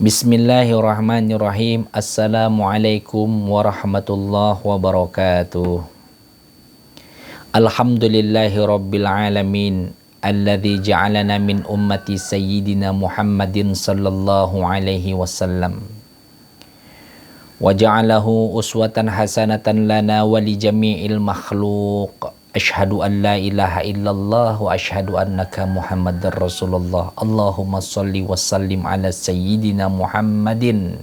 Bismillahirrahmanirrahim. Assalamualaikum warahmatullahi wabarakatuh. Alhamdulillahi rabbil alamin. Alladzi ja'alana min ummati sayyidina Muhammadin sallallahu alaihi wasallam. Wa ja'alahu uswatan hasanatan lana wa li jami'il makhluq. Asyhadu an la ilaha illallah wa asyhadu annaka Muhammadar Rasulullah. Allahumma shalli wa sallim ala sayyidina Muhammadin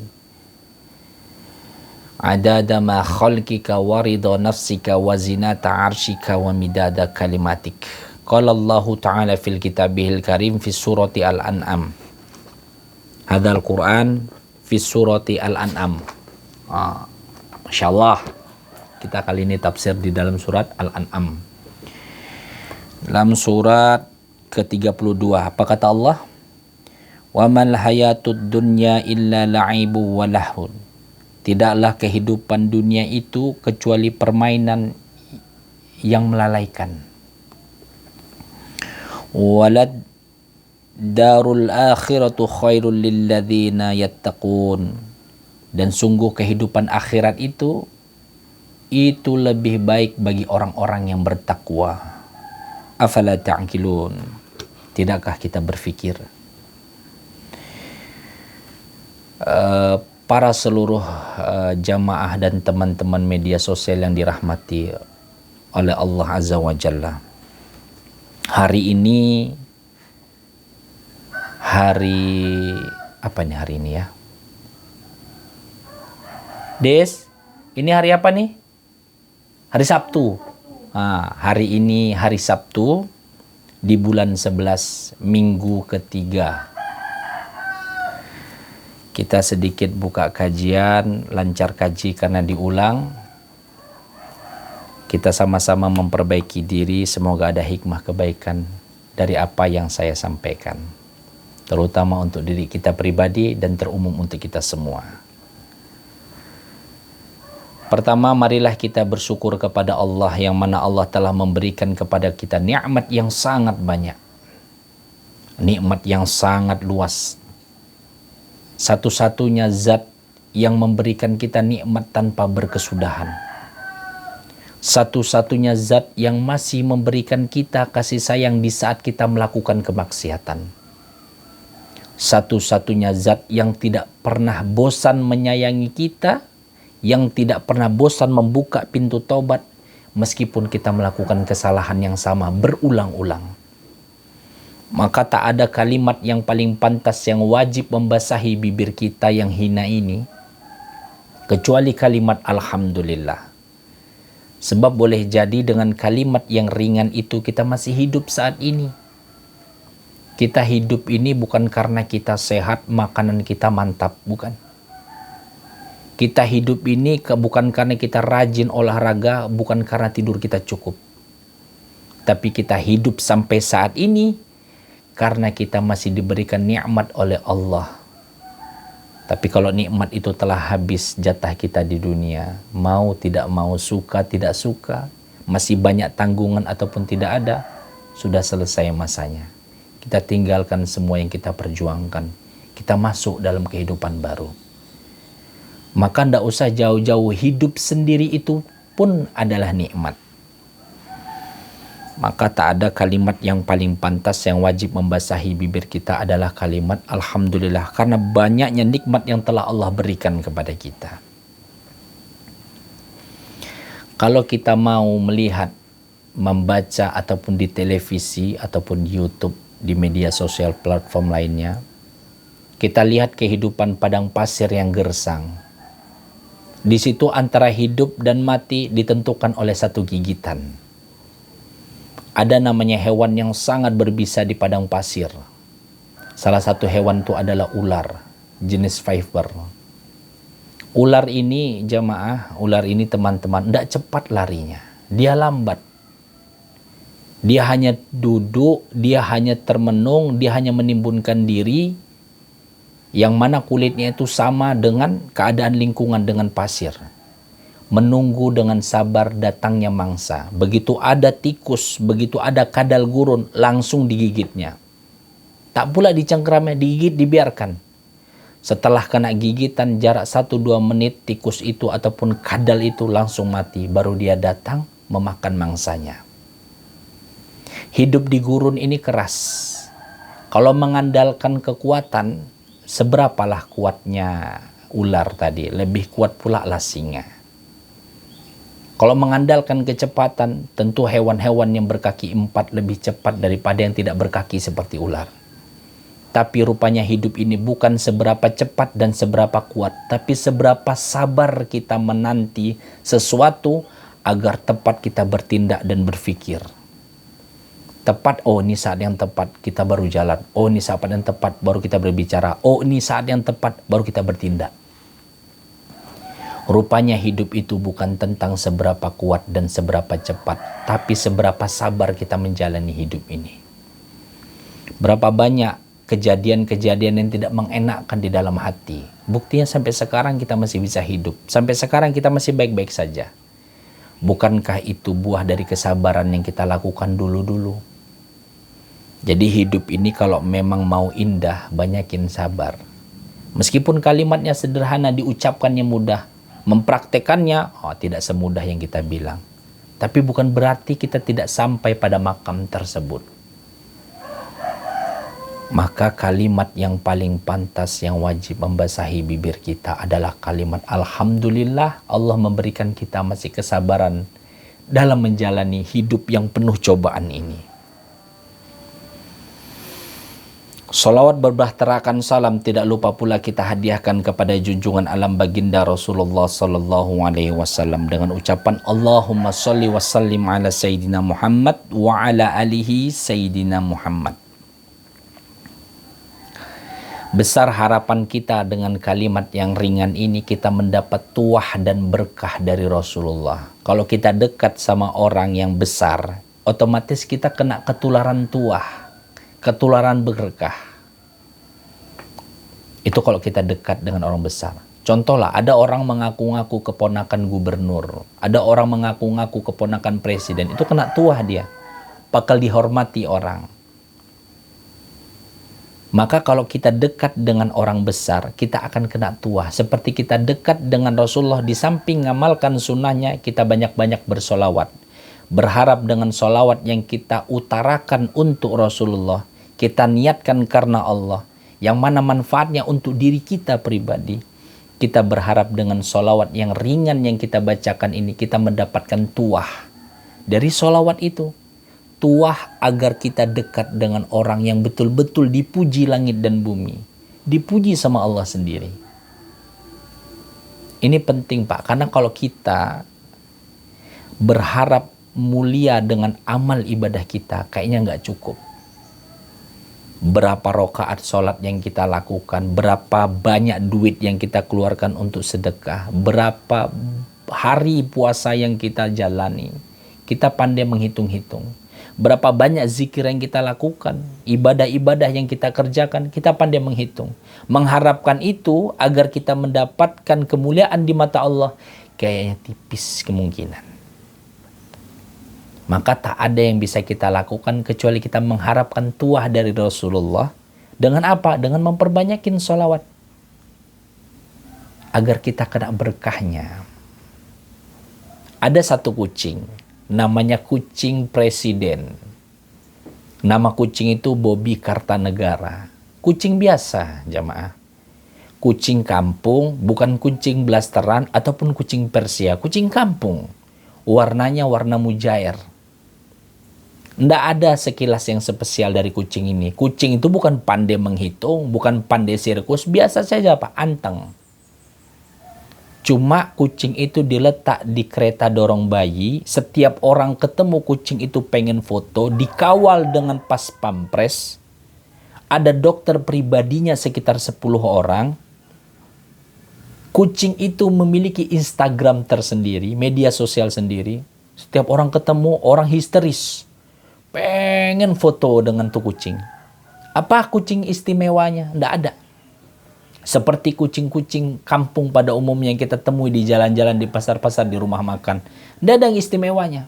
adada ma khalqika wa ridha nafsika wa zinata arshika wa midada kalimatik. Qala Allahu ta'ala fil kitabihil karim fi surati Al-An'am. Hadzal Qur'an fi surati Al-An'am. Masya Allah, kita kali ini tafsir di dalam surat Al-An'am. Dalam surat ke-32, apa kata Allah? Wa mal hayatud dunya illa la'ibu wa lahun. Tidaklah kehidupan dunia itu kecuali permainan yang melalaikan. Walad darul akhiratu khairul lilladzina yattaqun. Dan sungguh kehidupan akhirat itu lebih baik bagi orang-orang yang bertakwa. Afala ta'qilun. Tidakkah kita berpikir? Para seluruh jamaah dan teman-teman media sosial yang dirahmati oleh Allah Azza wa Jalla. Hari ini apa nih hari ini ya? Des, ini hari apa nih? Hari Sabtu. Hari ini hari Sabtu di bulan 11 minggu ketiga. Kita sedikit buka kajian, lancar kaji karena diulang. Kita sama-sama memperbaiki diri, semoga ada hikmah kebaikan dari apa yang saya sampaikan. Terutama untuk diri kita pribadi dan terumum untuk kita semua. Pertama, marilah kita bersyukur kepada Allah yang mana Allah telah memberikan kepada kita nikmat yang sangat banyak. Nikmat yang sangat luas. Satu-satunya zat yang memberikan kita nikmat tanpa berkesudahan. Satu-satunya zat yang masih memberikan kita kasih sayang di saat kita melakukan kemaksiatan. Satu-satunya zat yang tidak pernah bosan menyayangi kita, yang tidak pernah bosan membuka pintu taubat meskipun kita melakukan kesalahan yang sama berulang-ulang. Maka tak ada kalimat yang paling pantas yang wajib membasahi bibir kita yang hina ini kecuali kalimat Alhamdulillah. Sebab boleh jadi dengan kalimat yang ringan itu kita masih hidup saat ini. Kita hidup ini bukan karena kita sehat, makanan kita mantap, bukan. Kita hidup ini bukan karena kita rajin olahraga, bukan karena tidur kita cukup. Tapi kita hidup sampai saat ini karena kita masih diberikan nikmat oleh Allah. Tapi kalau nikmat itu telah habis jatah kita di dunia, mau tidak mau, suka tidak suka, masih banyak tanggungan ataupun tidak ada, sudah selesai masanya. Kita tinggalkan semua yang kita perjuangkan. Kita masuk dalam kehidupan baru. Maka tidak usah jauh-jauh, hidup sendiri itu pun adalah nikmat. Maka tak ada kalimat yang paling pantas yang wajib membasahi bibir kita adalah kalimat Alhamdulillah. Karena banyaknya nikmat yang telah Allah berikan kepada kita. Kalau kita mau melihat, membaca ataupun di televisi ataupun di YouTube, di media sosial platform lainnya, kita lihat kehidupan padang pasir yang gersang. Di situ antara hidup dan mati ditentukan oleh satu gigitan. Ada namanya hewan yang sangat berbisa di padang pasir. Salah satu hewan itu adalah ular, jenis viper. Ular ini jamaah, ular ini teman-teman, tidak cepat larinya. Dia lambat. Dia hanya duduk, dia hanya termenung, dia hanya menimbunkan diri, yang mana kulitnya itu sama dengan keadaan lingkungan dengan pasir. Menunggu dengan sabar datangnya mangsa. Begitu ada tikus, begitu ada kadal gurun, langsung digigitnya. Tak pula dicengkeramnya, digigit, dibiarkan. Setelah kena gigitan jarak 1-2 menit, tikus itu ataupun kadal itu langsung mati. Baru dia datang memakan mangsanya. Hidup di gurun ini keras. Kalau mengandalkan kekuatan, seberapalah kuatnya ular tadi, lebih kuat pula lah singa. Kalau mengandalkan kecepatan, tentu hewan-hewan yang berkaki 4 lebih cepat daripada yang tidak berkaki seperti ular. Tapi rupanya hidup ini bukan seberapa cepat dan seberapa kuat, tapi seberapa sabar kita menanti sesuatu agar tepat kita bertindak dan berpikir. Tepat, oh ini saat yang tepat, kita baru jalan. Oh ini saat yang tepat, baru kita berbicara. Oh ini saat yang tepat, baru kita bertindak. Rupanya hidup itu bukan tentang seberapa kuat dan seberapa cepat, tapi seberapa sabar kita menjalani hidup ini. Berapa banyak kejadian-kejadian yang tidak mengenakkan di dalam hati. Buktinya sampai sekarang kita masih bisa hidup. Sampai sekarang kita masih baik-baik saja. Bukankah itu buah dari kesabaran yang kita lakukan dulu-dulu? Jadi hidup ini kalau memang mau indah, banyakin sabar. Meskipun kalimatnya sederhana, diucapkannya mudah, mempraktekannya tidak semudah yang kita bilang. Tapi bukan berarti kita tidak sampai pada makam tersebut. Maka kalimat yang paling pantas yang wajib membasahi bibir kita adalah kalimat Alhamdulillah, Allah memberikan kita masih kesabaran dalam menjalani hidup yang penuh cobaan ini. Salawat berbahterakan salam tidak lupa pula kita hadiahkan kepada junjungan alam baginda Rasulullah sallallahu alaihi wasallam dengan ucapan Allahumma shalli wa sallim ala sayyidina Muhammad wa ala alihi sayyidina Muhammad. Besar harapan kita dengan kalimat yang ringan ini, kita mendapat tuah dan berkah dari Rasulullah. Kalau kita dekat sama orang yang besar, otomatis kita kena ketularan tuah, ketularan berkah. Itu kalau kita dekat dengan orang besar. Contohlah, ada orang mengaku-ngaku keponakan gubernur, ada orang mengaku-ngaku keponakan presiden, itu kena tuah dia, bakal dihormati orang. Maka kalau kita dekat dengan orang besar, kita akan kena tuah. Seperti kita dekat dengan Rasulullah, di samping ngamalkan sunnahnya, kita banyak-banyak bersolawat. Berharap dengan solawat yang kita utarakan untuk Rasulullah, kita niatkan karena Allah, yang mana manfaatnya untuk diri kita pribadi. Kita berharap dengan solawat yang ringan yang kita bacakan ini, kita mendapatkan tuah dari solawat itu. Tuah agar kita dekat dengan orang yang betul-betul dipuji langit dan bumi, dipuji sama Allah sendiri. Ini penting Pak, karena kalau kita berharap mulia dengan amal ibadah kita, kayaknya nggak cukup. Berapa rakaat sholat yang kita lakukan, berapa banyak duit yang kita keluarkan untuk sedekah, berapa hari puasa yang kita jalani, kita pandai menghitung-hitung. Berapa banyak zikir yang kita lakukan, ibadah-ibadah yang kita kerjakan, kita pandai menghitung. Mengharapkan itu agar kita mendapatkan kemuliaan di mata Allah, kayaknya tipis kemungkinan. Maka tak ada yang bisa kita lakukan kecuali kita mengharapkan tuah dari Rasulullah. Dengan apa? Dengan memperbanyakin sholawat. Agar kita kena berkahnya. Ada satu kucing, namanya kucing presiden. Nama kucing itu Bobby Kartanegara. Kucing biasa, jamaah. Kucing kampung, bukan kucing blasteran ataupun kucing Persia. Kucing kampung. Warnanya warna mujair. Nggak ada sekilas yang spesial dari kucing ini. Kucing itu bukan pandai menghitung, bukan pandai sirkus, biasa saja Pak, anteng. Cuma kucing itu diletak di kereta dorong bayi, setiap orang ketemu kucing itu pengen foto, dikawal dengan pas pampres, ada dokter pribadinya sekitar 10 orang. Kucing itu memiliki Instagram tersendiri, media sosial sendiri. Setiap orang ketemu, orang histeris. Pengen foto dengan tuh kucing. Apa kucing istimewanya? Nggak ada. Seperti kucing-kucing kampung pada umumnya yang kita temui di jalan-jalan, di pasar-pasar, di rumah makan. Nggak ada yang istimewanya.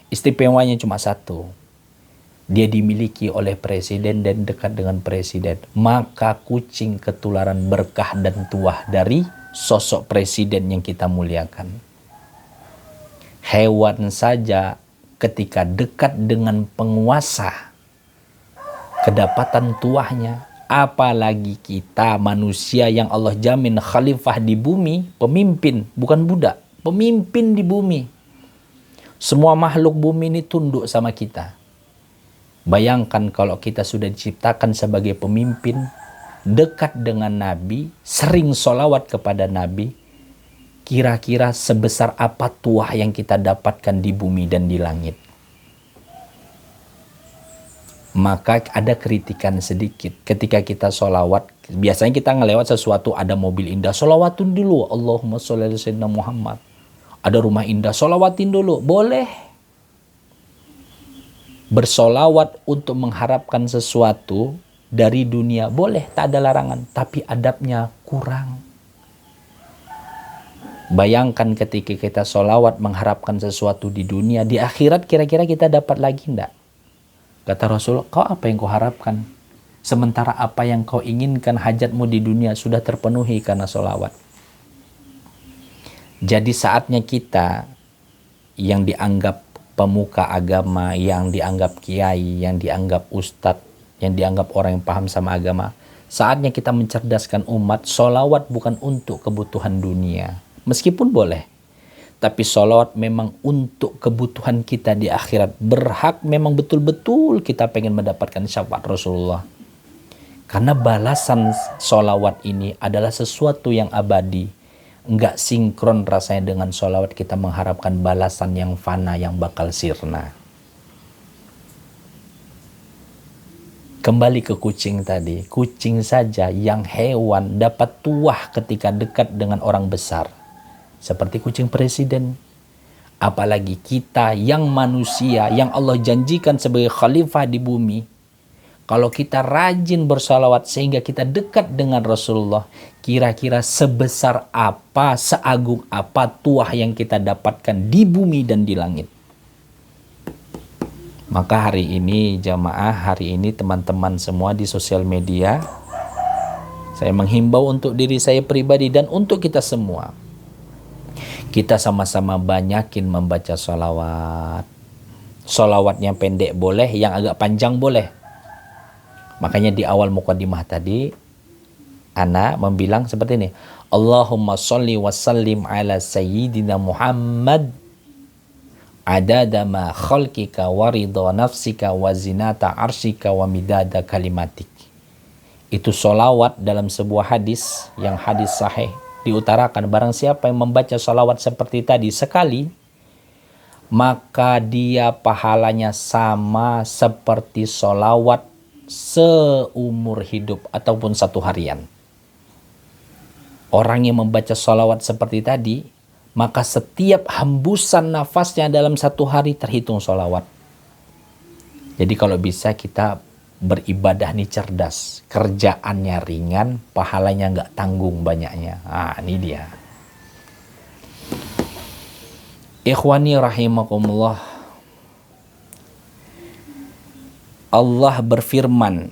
Istimewanya cuma satu. dia dimiliki oleh presiden dan dekat dengan presiden, maka kucing ketularan berkah dan tuah dari sosok presiden yang kita muliakan. Hewan saja ketika dekat dengan penguasa, kedapatan tuahnya, apalagi kita manusia yang Allah jamin khalifah di bumi, pemimpin, bukan budak, pemimpin di bumi. Semua makhluk bumi ini tunduk sama kita. Bayangkan kalau kita sudah diciptakan sebagai pemimpin, dekat dengan Nabi, sering sholawat kepada Nabi, kira-kira sebesar apa tuah yang kita dapatkan di bumi dan di langit. Maka ada kritikan sedikit ketika kita sholawat. Biasanya kita ngelewat sesuatu, ada mobil indah, sholawatun dulu, Allahumma sholli ala sayyidina Muhammad. Ada rumah indah, sholawatin dulu, boleh. Bersolawat untuk mengharapkan sesuatu dari dunia, boleh, tak ada larangan. Tapi adabnya kurang. Bayangkan ketika kita sholawat mengharapkan sesuatu di dunia, di akhirat kira-kira kita dapat lagi enggak? Kata Rasulullah, kau apa yang kau harapkan? Sementara apa yang kau inginkan, hajatmu di dunia sudah terpenuhi karena sholawat. Jadi saatnya kita yang dianggap pemuka agama, yang dianggap kiai, yang dianggap ustadz, yang dianggap orang yang paham sama agama, saatnya kita mencerdaskan umat, sholawat bukan untuk kebutuhan dunia. Meskipun boleh. Tapi sholawat memang untuk kebutuhan kita di akhirat. Berhak memang betul-betul kita pengen mendapatkan syafaat Rasulullah. Karena balasan sholawat ini adalah sesuatu yang abadi. Enggak sinkron rasanya dengan sholawat kita mengharapkan balasan yang fana, yang bakal sirna. Kembali ke kucing tadi. Kucing saja yang hewan dapat tuah ketika dekat dengan orang besar. Seperti kucing presiden. Apalagi kita yang manusia, yang Allah janjikan sebagai khalifah di bumi. Kalau kita rajin bersalawat sehingga kita dekat dengan Rasulullah, kira-kira sebesar apa, seagung apa tuah yang kita dapatkan di bumi dan di langit. Maka hari ini jamaah, hari ini teman-teman semua di sosial media, saya menghimbau untuk diri saya pribadi dan untuk kita semua. Kita sama-sama banyakin membaca sholawat. Sholawatnya pendek boleh, yang agak panjang boleh. Makanya di awal mukadimah tadi, ana membilang seperti ini. Allahumma sholli wa sallim ala sayyidina Muhammad adada ma khalqika wa ridha nafsika wa zinata arsyika wa midada kalimatik. Itu sholawat dalam sebuah hadis, yang hadis sahih. Diutarakan, barang siapa yang membaca sholawat seperti tadi sekali, maka dia pahalanya sama seperti sholawat seumur hidup ataupun satu harian. Orang yang membaca sholawat seperti tadi, maka setiap hembusan nafasnya dalam satu hari terhitung sholawat. Jadi kalau bisa kita beribadah nih cerdas, kerjaannya ringan, pahalanya nggak tanggung banyaknya. Ini dia. Ikhwani rahimakumullah. Allah berfirman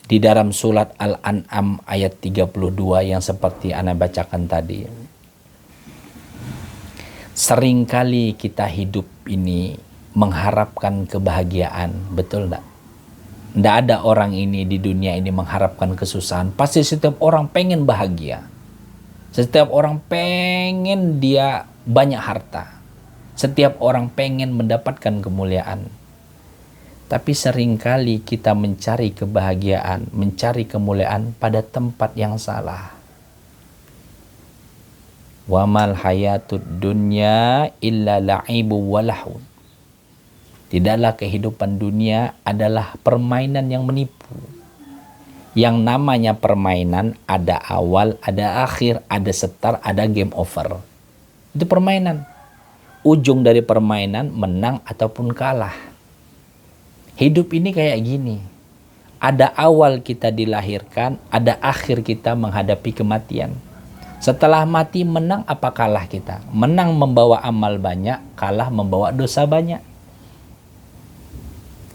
di dalam surat Al-An'am ayat 32 yang seperti ana bacakan tadi. Seringkali kita hidup ini mengharapkan kebahagiaan, betul enggak? Tidak ada orang ini di dunia ini mengharapkan kesusahan. Pasti setiap orang pengen bahagia. Setiap orang pengen dia banyak harta. Setiap orang pengen mendapatkan kemuliaan. Tapi seringkali kita mencari kebahagiaan, mencari kemuliaan pada tempat yang salah. Wa mal hayatud dunya illa la'ibu wa lahun. Tidaklah kehidupan dunia adalah permainan yang menipu. Yang namanya permainan ada awal, ada akhir, ada start, ada game over. Itu permainan. Ujung dari permainan menang ataupun kalah. Hidup ini kayak gini. Ada awal kita dilahirkan, ada akhir kita menghadapi kematian. Setelah mati menang apa kalah kita? Menang membawa amal banyak, kalah membawa dosa banyak.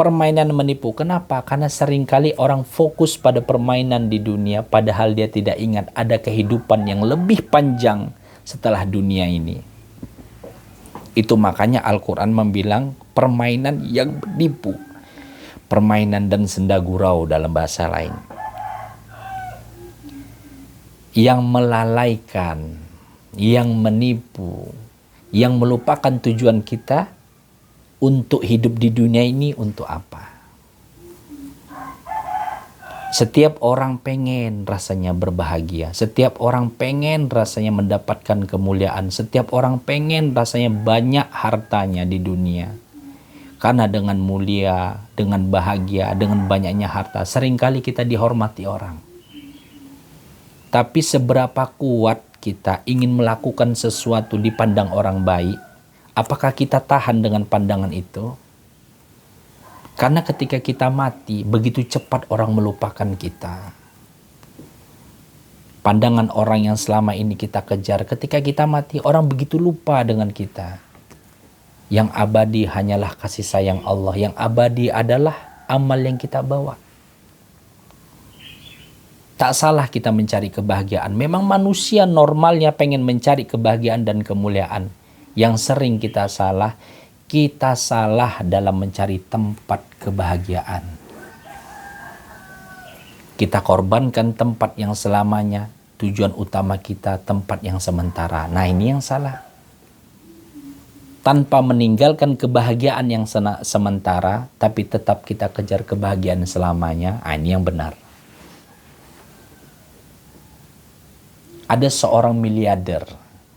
permainan menipu. Kenapa? Karena seringkali orang fokus pada permainan di dunia, padahal dia tidak ingat ada kehidupan yang lebih panjang setelah dunia ini. Itu makanya Al-Quran membilang permainan yang menipu. Permainan dan senda gurau dalam bahasa lain. Yang melalaikan, yang menipu, yang melupakan tujuan kita untuk hidup di dunia ini untuk apa? Setiap orang pengen rasanya berbahagia. Setiap orang pengen rasanya mendapatkan kemuliaan. Setiap orang pengen rasanya banyak hartanya di dunia. Karena dengan mulia, dengan bahagia, dengan banyaknya harta, seringkali kita dihormati orang. Tapi seberapa kuat kita ingin melakukan sesuatu dipandang orang baik, apakah kita tahan dengan pandangan itu? Karena ketika kita mati, begitu cepat orang melupakan kita. Pandangan orang yang selama ini kita kejar, ketika kita mati, orang begitu lupa dengan kita. Yang abadi hanyalah kasih sayang Allah. Yang abadi adalah amal yang kita bawa. Tak salah kita mencari kebahagiaan. Memang manusia normalnya pengen mencari kebahagiaan dan kemuliaan. Yang sering kita salah dalam mencari tempat kebahagiaan. Kita korbankan tempat yang selamanya, tujuan utama kita tempat yang sementara. Nah, ini yang salah. Tanpa meninggalkan kebahagiaan yang sementara, tapi tetap kita kejar kebahagiaan selamanya, ini yang benar. Ada seorang miliarder,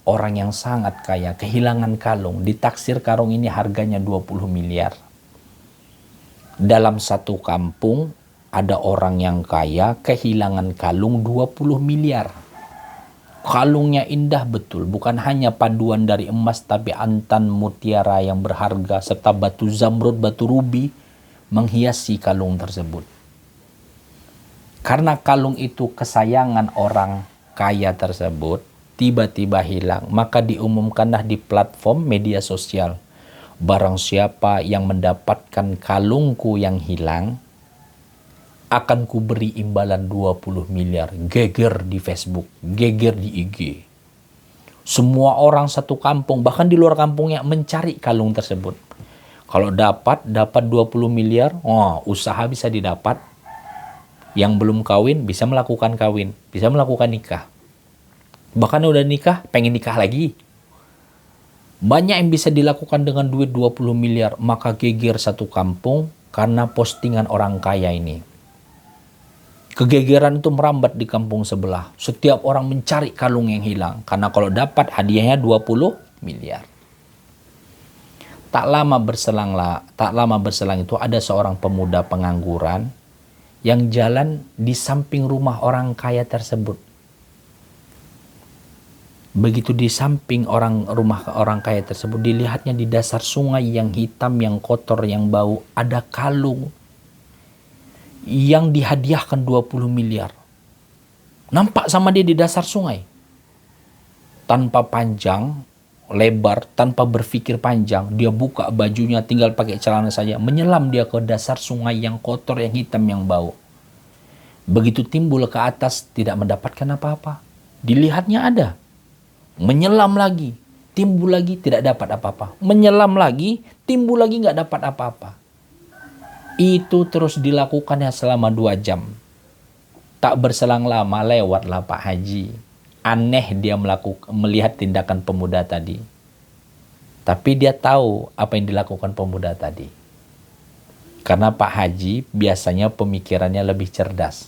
orang yang sangat kaya, kehilangan kalung. Ditaksir kalung ini harganya 20 miliar. Dalam satu kampung, ada orang yang kaya, kehilangan kalung 20 miliar. Kalungnya indah betul, bukan hanya paduan dari emas, tapi antan mutiara yang berharga, serta batu zamrud, batu rubi, menghiasi kalung tersebut. Karena kalung itu kesayangan orang kaya tersebut, tiba-tiba hilang, maka diumumkanlah di platform media sosial, barang siapa yang mendapatkan kalungku yang hilang, akan kuberi imbalan 20 miliar. Geger di Facebook, geger di IG. Semua orang satu kampung, bahkan di luar kampungnya, mencari kalung tersebut. Kalau dapat 20 miliar, usaha bisa didapat. Yang belum kawin bisa melakukan kawin, bisa melakukan nikah. Bahkan udah nikah, pengen nikah lagi. Banyak yang bisa dilakukan dengan duit 20 miliar. Maka geger satu kampung karena postingan orang kaya ini. Kegegeran itu merambat di kampung sebelah. Setiap orang mencari kalung yang hilang. Karena kalau dapat hadiahnya 20 miliar. Tak lama berselang itu ada seorang pemuda pengangguran yang jalan di samping rumah orang kaya tersebut. Begitu di samping rumah orang kaya tersebut, dilihatnya di dasar sungai yang hitam, yang kotor, yang bau, ada kalung yang dihadiahkan 20 miliar. Nampak sama dia di dasar sungai. Tanpa panjang, lebar, tanpa berpikir panjang, dia buka bajunya, tinggal pakai celana saja, menyelam dia ke dasar sungai yang kotor, yang hitam, yang bau. Begitu timbul ke atas, tidak mendapatkan apa-apa. Dilihatnya ada. Menyelam lagi, timbul lagi, tidak dapat apa-apa. Menyelam lagi, timbul lagi, nggak dapat apa-apa. Itu terus dilakukannya selama 2 jam. Tak berselang lama, lewatlah Pak Haji. Aneh dia melihat tindakan pemuda tadi. Tapi dia tahu apa yang dilakukan pemuda tadi. Karena Pak Haji biasanya pemikirannya lebih cerdas.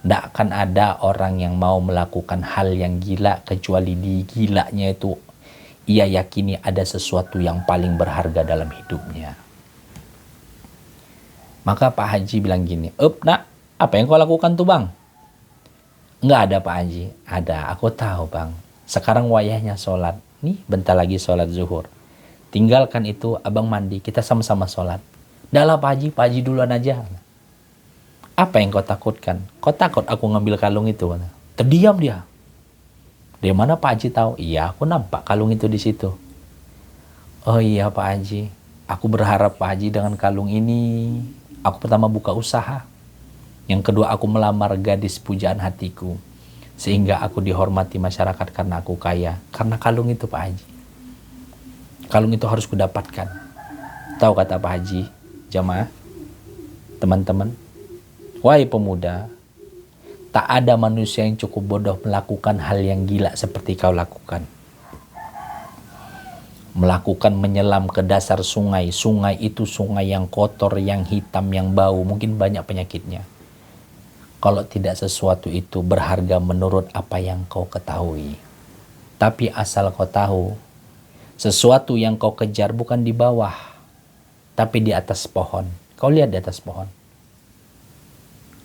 Tidak akan ada orang yang mau melakukan hal yang gila kecuali di gilanya itu ia yakini ada sesuatu yang paling berharga dalam hidupnya. Maka Pak Haji bilang gini, nak, apa yang kau lakukan tuh bang? Nggak ada Pak Haji. Ada, aku tahu bang. Sekarang wayahnya sholat. Nih bentar lagi sholat zuhur. Tinggalkan itu, abang mandi, kita sama-sama sholat. Dah lah Pak Haji duluan aja. Apa yang kau takutkan? Kau takut aku ngambil kalung itu? Terdiam dia. Dari mana Pak Haji tahu? Iya, aku nampak kalung itu di situ. Oh iya Pak Haji, Aku berharap Pak Haji dengan kalung ini, aku pertama buka usaha. Yang kedua, aku melamar gadis pujaan hatiku. Sehingga aku dihormati masyarakat karena aku kaya. Karena kalung itu Pak Haji. Kalung itu harus kudapatkan. Tahu kata Pak Haji, jamaah, teman-teman, wahai pemuda, tak ada manusia yang cukup bodoh melakukan hal yang gila seperti kau lakukan. Melakukan menyelam ke dasar sungai. Sungai itu sungai yang kotor, yang hitam, yang bau. Mungkin banyak penyakitnya. Kalau tidak sesuatu itu berharga menurut apa yang kau ketahui. Tapi asal kau tahu, sesuatu yang kau kejar bukan di bawah, tapi di atas pohon. Kau lihat di atas pohon.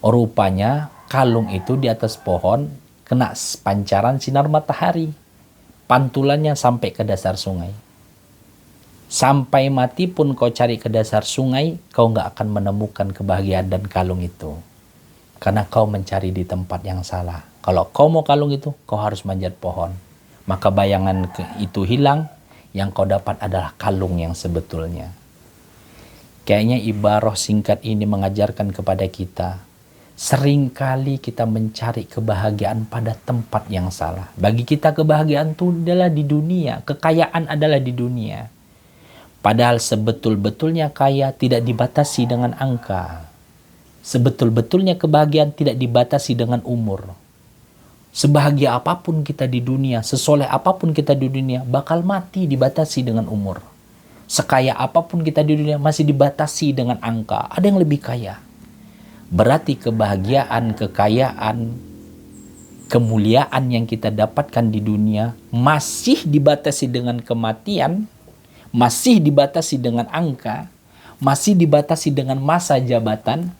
Rupanya kalung itu di atas pohon kena pancaran sinar matahari. Pantulannya sampai ke dasar sungai. Sampai mati pun kau cari ke dasar sungai, kau nggak akan menemukan kebahagiaan dan kalung itu. Karena kau mencari di tempat yang salah. Kalau kau mau kalung itu, kau harus manjat pohon. Maka bayangan itu hilang, yang kau dapat adalah kalung yang sebetulnya. Kayaknya ibarah singkat ini mengajarkan kepada kita, seringkali kita mencari kebahagiaan pada tempat yang salah. Bagi kita kebahagiaan itu adalah di dunia, kekayaan adalah di dunia. Padahal sebetul-betulnya kaya tidak dibatasi dengan angka. Sebetul-betulnya kebahagiaan tidak dibatasi dengan umur. Sebahagia apapun kita di dunia, sesoleh apapun kita di dunia, bakal mati dibatasi dengan umur. Sekaya apapun kita di dunia masih dibatasi dengan angka. Ada yang lebih kaya. Berarti kebahagiaan, kekayaan, kemuliaan yang kita dapatkan di dunia masih dibatasi dengan kematian, masih dibatasi dengan angka, masih dibatasi dengan masa jabatan,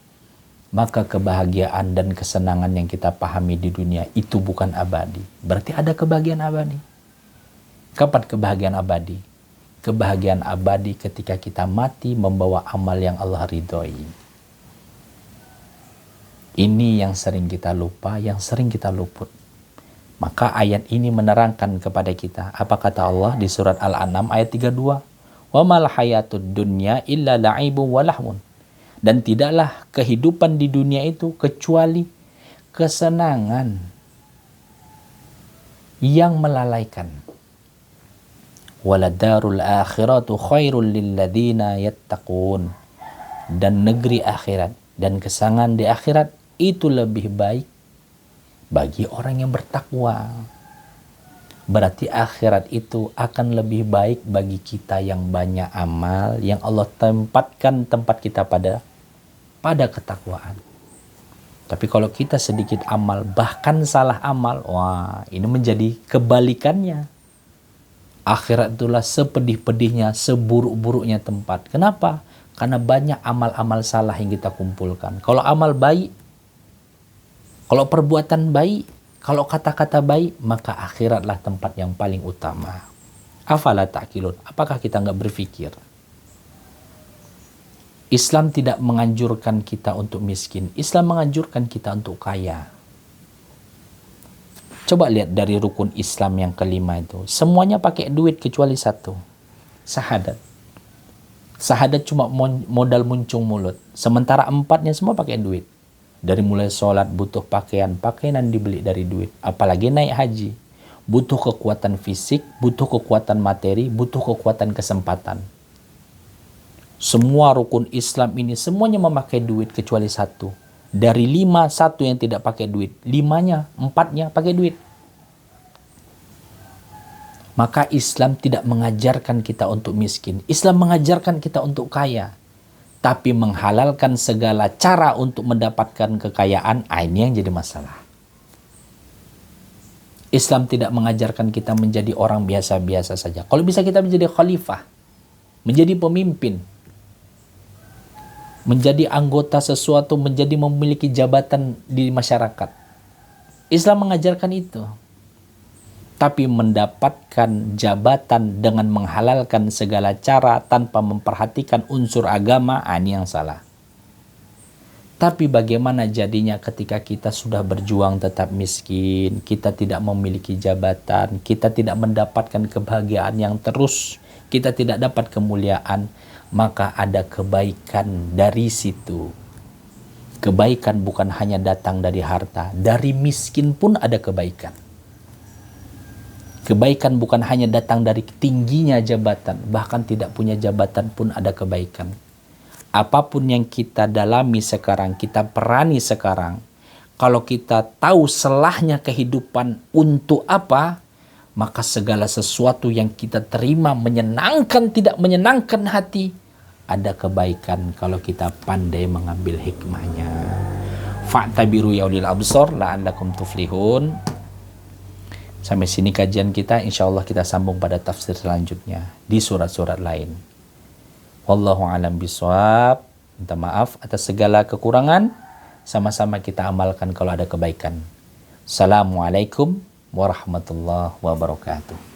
maka kebahagiaan dan kesenangan yang kita pahami di dunia itu bukan abadi. Berarti ada kebahagiaan abadi. Kapan kebahagiaan abadi? Kebahagiaan abadi ketika kita mati membawa amal yang Allah ridhoi. Ini yang sering kita lupa, yang sering kita luput. Maka ayat ini menerangkan kepada kita. Apa kata Allah di surat Al-An'am ayat 32? Wa mal hayatud dunya illa la'ibun wa lahmun. Dan tidaklah kehidupan di dunia itu kecuali kesenangan yang melalaikan. Waladarul akhiratu khairul lilladzina yattaqun. Dan negeri akhirat dan kesenangan di akhirat itu lebih baik bagi orang yang bertakwa. Berarti akhirat itu akan lebih baik bagi kita yang banyak amal, yang Allah tempatkan tempat kita pada ketakwaan. Tapi kalau kita sedikit amal, bahkan salah amal, wah ini menjadi kebalikannya. Akhirat itulah sepedih-pedihnya, seburuk-buruknya tempat. Kenapa? Karena banyak amal-amal salah yang kita kumpulkan. Kalau amal baik, kalau perbuatan baik, kalau kata-kata baik, maka akhiratlah tempat yang paling utama. Afala ta'qilun? Apakah kita nggak berpikir? Islam tidak menganjurkan kita untuk miskin. Islam menganjurkan kita untuk kaya. Coba lihat dari rukun Islam yang kelima itu. Semuanya pakai duit kecuali satu. Syahadat. Syahadat cuma modal muncung mulut. Sementara empatnya semua pakai duit. Dari mulai sholat butuh pakaian yang dibeli dari duit. Apalagi naik haji. Butuh kekuatan fisik, butuh kekuatan materi, butuh kekuatan kesempatan. Semua rukun Islam ini semuanya memakai duit kecuali satu. Dari 5, satu yang tidak pakai duit. 5-nya, 4-nya pakai duit. Maka Islam tidak mengajarkan kita untuk miskin. Islam mengajarkan kita untuk kaya. Tapi menghalalkan segala cara untuk mendapatkan kekayaan, ini yang jadi masalah. Islam tidak mengajarkan kita menjadi orang biasa-biasa saja. Kalau bisa kita menjadi khalifah, menjadi pemimpin, menjadi anggota sesuatu, menjadi memiliki jabatan di masyarakat. Islam mengajarkan itu. Tapi mendapatkan jabatan dengan menghalalkan segala cara tanpa memperhatikan unsur agama, ini yang salah. Tapi bagaimana jadinya ketika kita sudah berjuang tetap miskin, kita tidak memiliki jabatan, kita tidak mendapatkan kebahagiaan yang terus, kita tidak dapat kemuliaan, maka ada kebaikan dari situ. Kebaikan bukan hanya datang dari harta, dari miskin pun ada kebaikan. Kebaikan bukan hanya datang dari tingginya jabatan, bahkan tidak punya jabatan pun ada kebaikan. Apapun yang kita dalami sekarang, kita perani sekarang, kalau kita tahu selahnya kehidupan untuk apa, maka segala sesuatu yang kita terima menyenangkan, tidak menyenangkan hati, ada kebaikan kalau kita pandai mengambil hikmahnya. Fa'tabiru ya ulil absar la'allakum tuflihun. Sampai sini kajian kita, insya Allah kita sambung pada tafsir selanjutnya di surat-surat lain. Wallahu alam biswab. Minta maaf atas segala kekurangan. Sama-sama kita amalkan kalau ada kebaikan. Assalamualaikum warahmatullahi wabarakatuh.